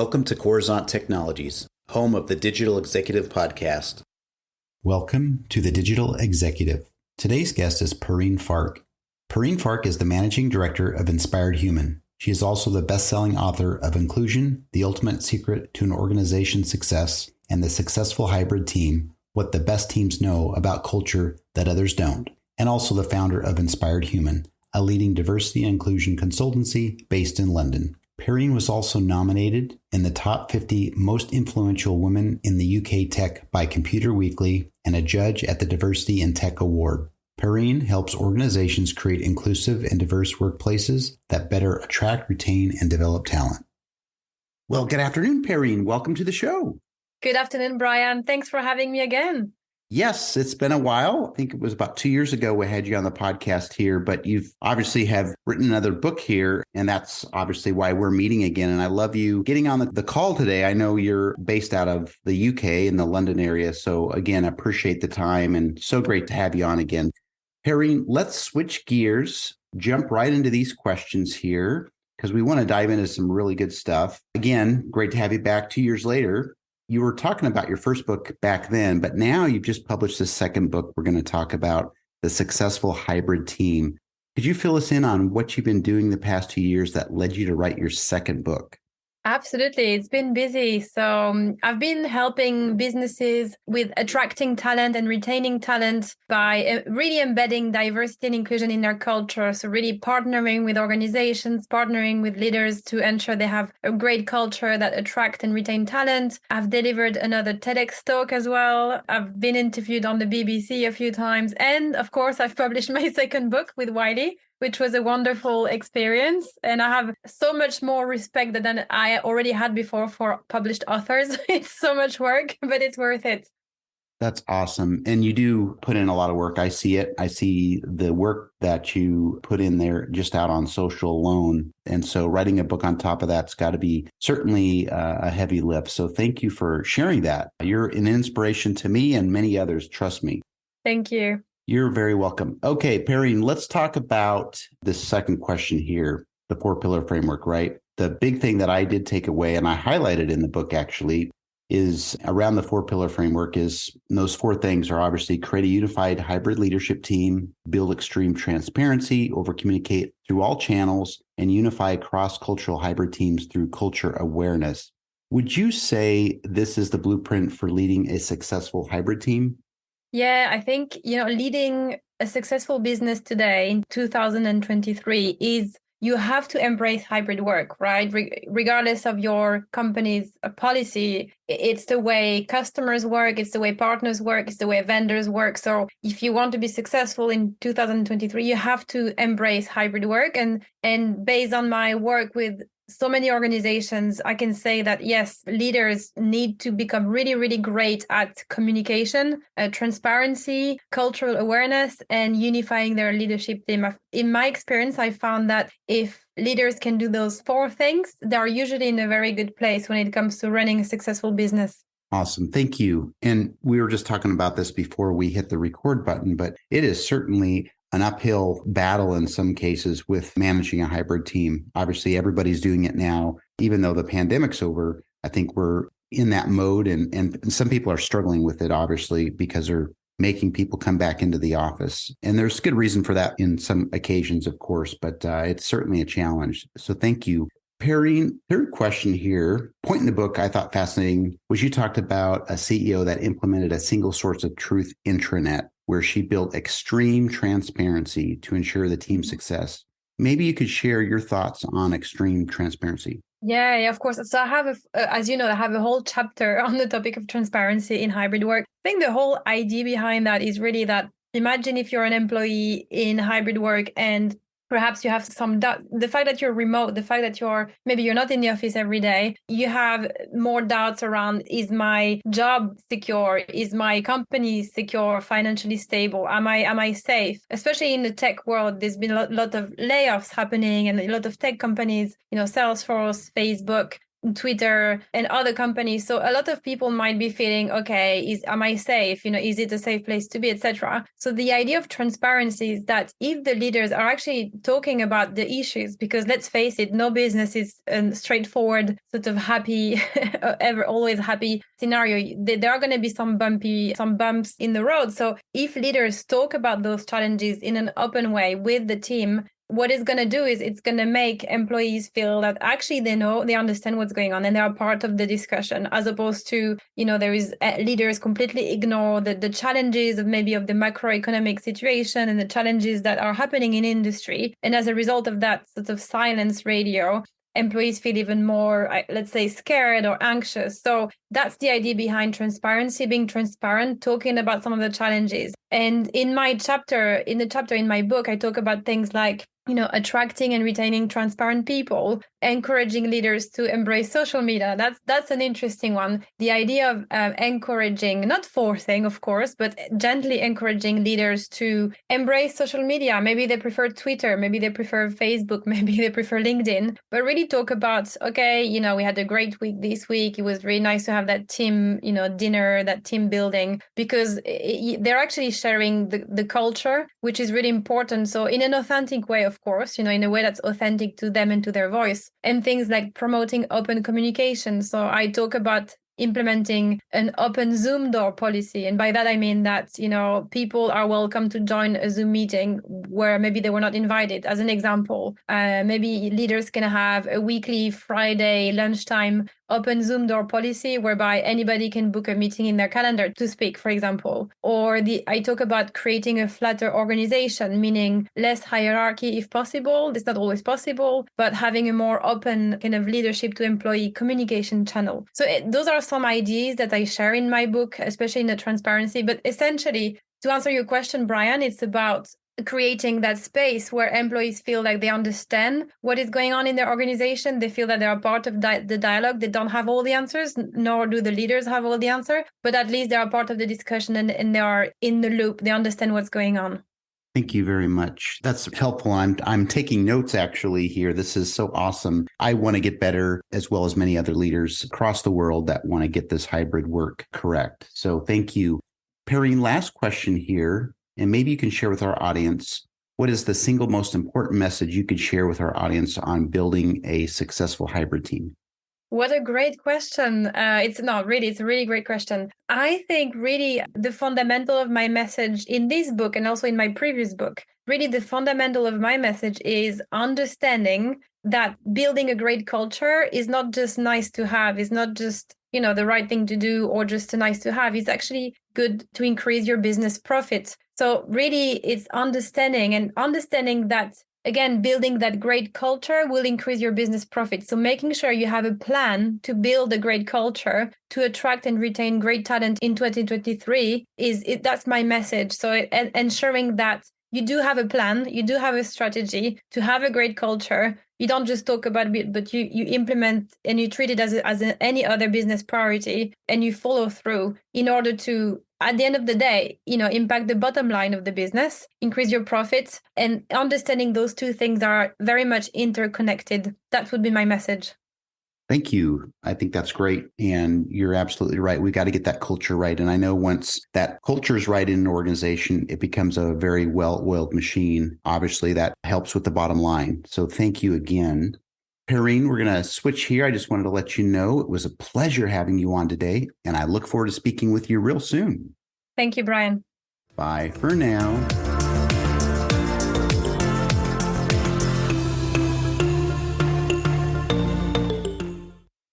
Welcome to Coruzant Technologies, home of the Digital Executive Podcast. Welcome to the Digital Executive. Today's guest is Perrine Farque. Perrine Farque is the Managing Director of Inspired Human. She is also the best-selling author of Inclusion, The Ultimate Secret to an Organization's Success, and The Successful Hybrid Team, What the Best Teams Know About Culture That Others Don't, and also the founder of Inspired Human, a leading diversity and inclusion consultancy based in London. Perrine was also nominated in the top 50 most influential women in the UK tech by Computer Weekly and a judge at the Diversity in Tech Award. Perrine helps organizations create inclusive and diverse workplaces that better attract, retain, and develop talent. Well, good afternoon, Perrine. Welcome to the show. Good afternoon, Brian. Thanks for having me again. Yes, it's been a while. I think it was about 2 years ago we had you on the podcast here, but you've obviously have written another book here, and that's obviously why we're meeting again. And I love you getting on the call today. I know you're based out of the UK in the London area. So again, I appreciate the time and so great to have you on again. Perrine, let's switch gears, jump right into these questions here because we want to dive into some really good stuff. Again, great to have you back 2 years later. You were talking about your first book back then, but now you've just published the second book. We're going to talk about The Successful Hybrid Team. Could you fill us in on what you've been doing the past 2 years that led you to write your second book? Absolutely. It's been busy. So I've been helping businesses with attracting talent and retaining talent by really embedding diversity and inclusion in their culture. So really partnering with organizations, partnering with leaders to ensure they have a great culture that attract and retain talent. I've delivered another TEDx talk as well. I've been interviewed on the BBC a few times. And of course, I've published my second book with Wiley, which was a wonderful experience. And I have so much more respect than I already had before for published authors. It's so much work, but it's worth it. That's awesome. And you do put in a lot of work. I see it. I see the work that you put in there just out on social alone. And so writing a book on top of that's got to be certainly a heavy lift. So thank you for sharing that. You're an inspiration to me and many others. Trust me. Thank you. You're very welcome. Okay, Perrine, let's talk about this second question here, the 4-pillar framework, right? The big thing that I did take away, and I highlighted in the book actually, is around the 4-pillar framework is those 4 things are obviously create a unified hybrid leadership team, build extreme transparency, over-communicate through all channels, and unify cross-cultural hybrid teams through culture awareness. Would you say this is the blueprint for leading a successful hybrid team? Yeah, I think, leading a successful business today in 2023 is you have to embrace hybrid work, right? Regardless of your company's policy, it's the way customers work, it's the way partners work, it's the way vendors work. So if you want to be successful in 2023, you have to embrace hybrid work. And based on my work with so many organizations, I can say that, yes, leaders need to become really, really great at communication, transparency, cultural awareness, and unifying their leadership team. In my experience, I found that if leaders can do those 4 things, they're usually in a very good place when it comes to running a successful business. Awesome. Thank you. And we were just talking about this before we hit the record button, but it is certainly an uphill battle in some cases with managing a hybrid team. Obviously, everybody's doing it now. Even though the pandemic's over, I think we're in that mode. And some people are struggling with it, obviously, because they're making people come back into the office. And there's good reason for that in some occasions, of course, but it's certainly a challenge. So thank you. Perrine, third question here. Point in the book I thought fascinating was you talked about a CEO that implemented a single source of truth intranet, where she built extreme transparency to ensure the team's success. Maybe you could share your thoughts on extreme transparency. Yeah, of course. So I have, as you know, I have a whole chapter on the topic of transparency in hybrid work. I think the whole idea behind that is really that imagine if you're an employee in hybrid work and perhaps you have some doubt. The fact that you're remote, the fact that maybe you're not in the office every day, you have more doubts around, is my job secure? Is my company secure, financially stable? Am I safe? Especially in the tech world, there's been a lot of layoffs happening and a lot of tech companies, Salesforce, Facebook, Twitter and other companies. So a lot of people might be feeling, okay, am I safe? Is it a safe place to be, etc. So the idea of transparency is that if the leaders are actually talking about the issues, because let's face it, no business is a straightforward sort of happy, always happy scenario. There are going to be some bumps in the road. So if leaders talk about those challenges in an open way with the team, what it's going to do is it's going to make employees feel that actually they understand what's going on and they are part of the discussion, as opposed to, there is leaders completely ignore the challenges of maybe of the macroeconomic situation and the challenges that are happening in industry. And as a result of that sort of silence radio, employees feel even more, let's say, scared or anxious. So that's the idea behind transparency, being transparent, talking about some of the challenges. And in the chapter in my book, I talk about things like, attracting and retaining transparent people, encouraging leaders to embrace social media. That's an interesting one. The idea of encouraging, not forcing, of course, but gently encouraging leaders to embrace social media. Maybe they prefer Twitter, maybe they prefer Facebook, maybe they prefer LinkedIn, but really talk about, okay, we had a great week this week. It was really nice to have that team, dinner, that team building, because they're actually sharing the culture, which is really important. So in an authentic way, of course, in a way that's authentic to them and to their voice, and things like promoting open communication. So I talk about implementing an open Zoom door policy. And by that, I mean that, people are welcome to join a Zoom meeting where maybe they were not invited. As an example, maybe leaders can have a weekly Friday lunchtime open Zoom door policy whereby anybody can book a meeting in their calendar to speak, for example. Or I talk about creating a flatter organization, meaning less hierarchy if possible. It's not always possible, but having a more open kind of leadership to employee communication channel. So those are some ideas that I share in my book, especially in the transparency. But essentially, to answer your question, Brian, it's about creating that space where employees feel like they understand what is going on in their organization. They feel that they are part of the dialogue. They don't have all the answers, nor do the leaders have all the answer, but at least they are part of the discussion and they are in the loop. They understand what's going on. Thank you very much. That's helpful. I'm taking notes actually here. This is so awesome. I want to get better, as well as many other leaders across the world that want to get this hybrid work correct. So thank you. Perrine, last question here, and maybe you can share with our audience, what is the single most important message you could share with our audience on building a successful hybrid team? What a great question. It's a really great question. I think really the fundamental of my message in this book and also in my previous book, really the fundamental of my message is understanding that building a great culture is not just nice to have. It's not just, the right thing to do or just nice to have. It's actually good to increase your business profits. So really it's understanding that, again, building that great culture will increase your business profits. So making sure you have a plan to build a great culture to attract and retain great talent in 2023 that's my message. So ensuring that you do have a plan, you do have a strategy to have a great culture. You don't just talk about it, but you implement and you treat it as any other business priority, and you follow through in order to, at the end of the day, impact the bottom line of the business, increase your profits, and understanding those two things are very much interconnected. That would be my message. Thank you. I think that's great. And you're absolutely right. We got to get that culture right. And I know once that culture is right in an organization, it becomes a very well-oiled machine. Obviously, that helps with the bottom line. So thank you again. Perrine, we're going to switch here. I just wanted to let you know it was a pleasure having you on today, and I look forward to speaking with you real soon. Thank you, Brian. Bye for now.